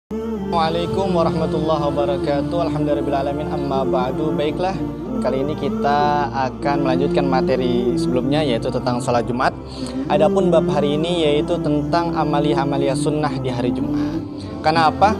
Assalamualaikum warahmatullahi wabarakatuh. Alhamdulillahirrahmanirrahim. Amma ba'du. Baiklah, kali ini kita akan melanjutkan materi sebelumnya, yaitu tentang sholat Jumat. Adapun bab hari ini yaitu tentang amaliyah-amaliyah sunnah di hari Jumat. Karena apa?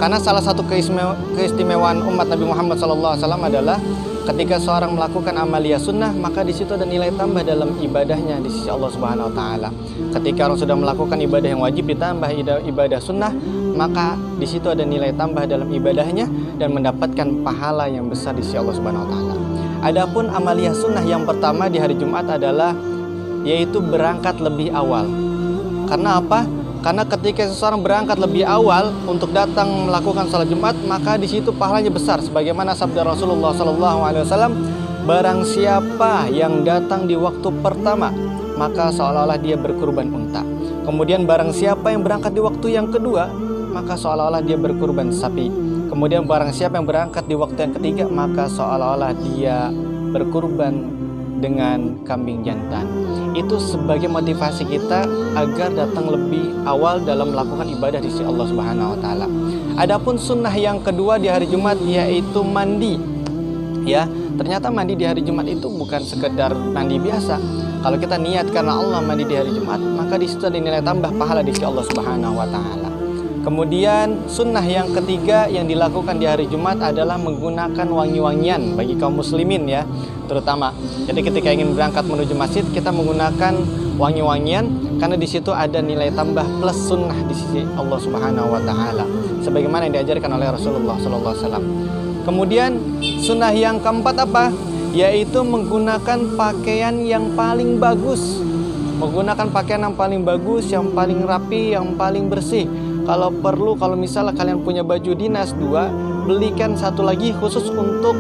Karena salah satu keistimewaan umat Nabi Muhammad SAW adalah ketika seorang melakukan amaliyah sunnah, maka di situ ada nilai tambah dalam ibadahnya di sisi Allah Subhanahu Wa Taala. Ketika orang sudah melakukan ibadah yang wajib ditambah ibadah sunnah, maka di situ ada nilai tambah dalam ibadahnya dan mendapatkan pahala yang besar di sisi Allah Subhanahu Wa Taala. Adapun amaliyah sunnah yang pertama di hari Jumat adalah yaitu berangkat lebih awal. Karena apa? Karena ketika seseorang berangkat lebih awal untuk datang melakukan sholat Jumat, maka di situ pahalanya besar. Sebagaimana sabda Rasulullah SAW, barang siapa yang datang di waktu pertama, maka seolah-olah dia berkurban unta. Kemudian barang siapa yang berangkat di waktu yang kedua, maka seolah-olah dia berkurban sapi. Kemudian barang siapa yang berangkat di waktu yang ketiga, maka seolah-olah dia berkurban dengan kambing jantan. Itu sebagai motivasi kita agar datang lebih awal dalam melakukan ibadah di sisi Allah Subhanahu Wa Taala. Adapun sunnah yang kedua di hari Jumat yaitu mandi. Ya, ternyata mandi di hari Jumat itu bukan sekedar mandi biasa. Kalau kita niat karena Allah mandi di hari Jumat, maka di situ ada nilai tambah pahala di sisi Allah Subhanahu Wa Taala. Kemudian sunnah yang ketiga yang dilakukan di hari Jumat adalah menggunakan wangi-wangian bagi kaum muslimin ya, terutama. Jadi ketika ingin berangkat menuju masjid, kita menggunakan wangi-wangian karena di situ ada nilai tambah plus sunnah di sisi Allah Subhanahu Wa Taala, sebagaimana yang diajarkan oleh Rasulullah SAW. Kemudian sunnah yang keempat apa? Yaitu menggunakan pakaian yang paling bagus. Menggunakan pakaian yang paling bagus, yang paling rapi, yang paling bersih. Kalau perlu, kalau misalnya kalian punya baju dinas 2, belikan satu lagi khusus untuk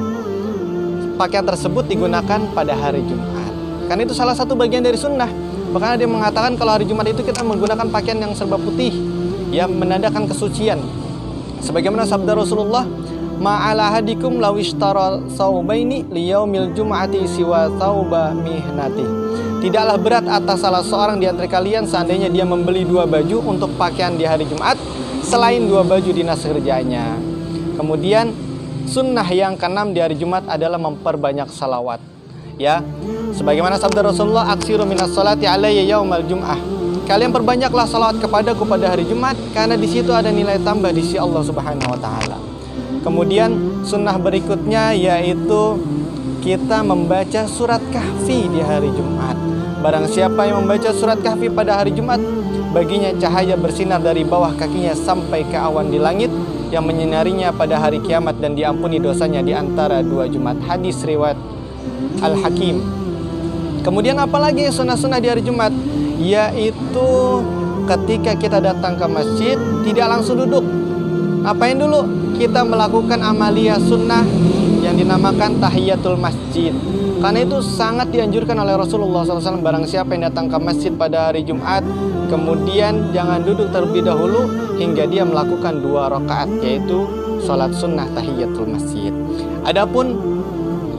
pakaian tersebut digunakan pada hari Jumat. Karena itu salah satu bagian dari sunnah. Bahkan ada yang mengatakan kalau hari Jumat itu kita menggunakan pakaian yang serba putih, yang menandakan kesucian. Sebagaimana sabda Rasulullah, ma'ala hadikum lawishtara saubaini liyaumil jum'ati siwa sauba mihnati. Tidaklah berat atas salah seorang di antara kalian seandainya dia membeli 2 baju untuk pakaian di hari Jumat selain 2 baju dinas kerjanya. Kemudian sunnah yang keenam di hari Jumat adalah memperbanyak salawat. Ya, sebagaimana sabda Rasulullah, aksiru minas salati alayya yaumal jum'ah. Kalian perbanyaklah salawat kepadaku pada hari Jumat karena di situ ada nilai tambah di sisi Allah Subhanahu Wa Taala. Kemudian sunnah berikutnya yaitu kita membaca surat Kahfi di hari Jumat. Barang siapa yang membaca surat Kahfi pada hari Jumat, baginya cahaya bersinar dari bawah kakinya sampai ke awan di langit yang menyinarinya pada hari kiamat dan diampuni dosanya di antara 2 Jumat. Hadis riwayat Al-Hakim. Kemudian apalagi sunnah-sunnah di hari Jumat? Yaitu ketika kita datang ke masjid, tidak langsung duduk. Apain dulu? Kita melakukan amaliyah sunnah yang dinamakan tahiyatul masjid. Karena itu sangat dianjurkan oleh Rasulullah SAW. Barang siapa yang datang ke masjid pada hari Jumat, kemudian jangan duduk terlebih dahulu hingga dia melakukan 2 rakaat, yaitu sholat sunnah tahiyatul masjid. Adapun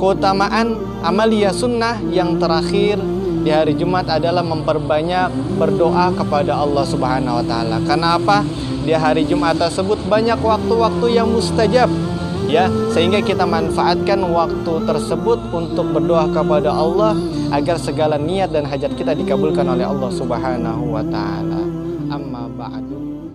keutamaan amaliyah sunnah yang terakhir di hari Jumat adalah memperbanyak berdoa kepada Allah Subhanahu Wa Taala. Karena apa? Di hari Jumat tersebut banyak waktu-waktu yang mustajab, ya, sehingga kita manfaatkan waktu tersebut untuk berdoa kepada Allah agar segala niat dan hajat kita dikabulkan oleh Allah Subhanahu Wa Taala. Amma ba'du.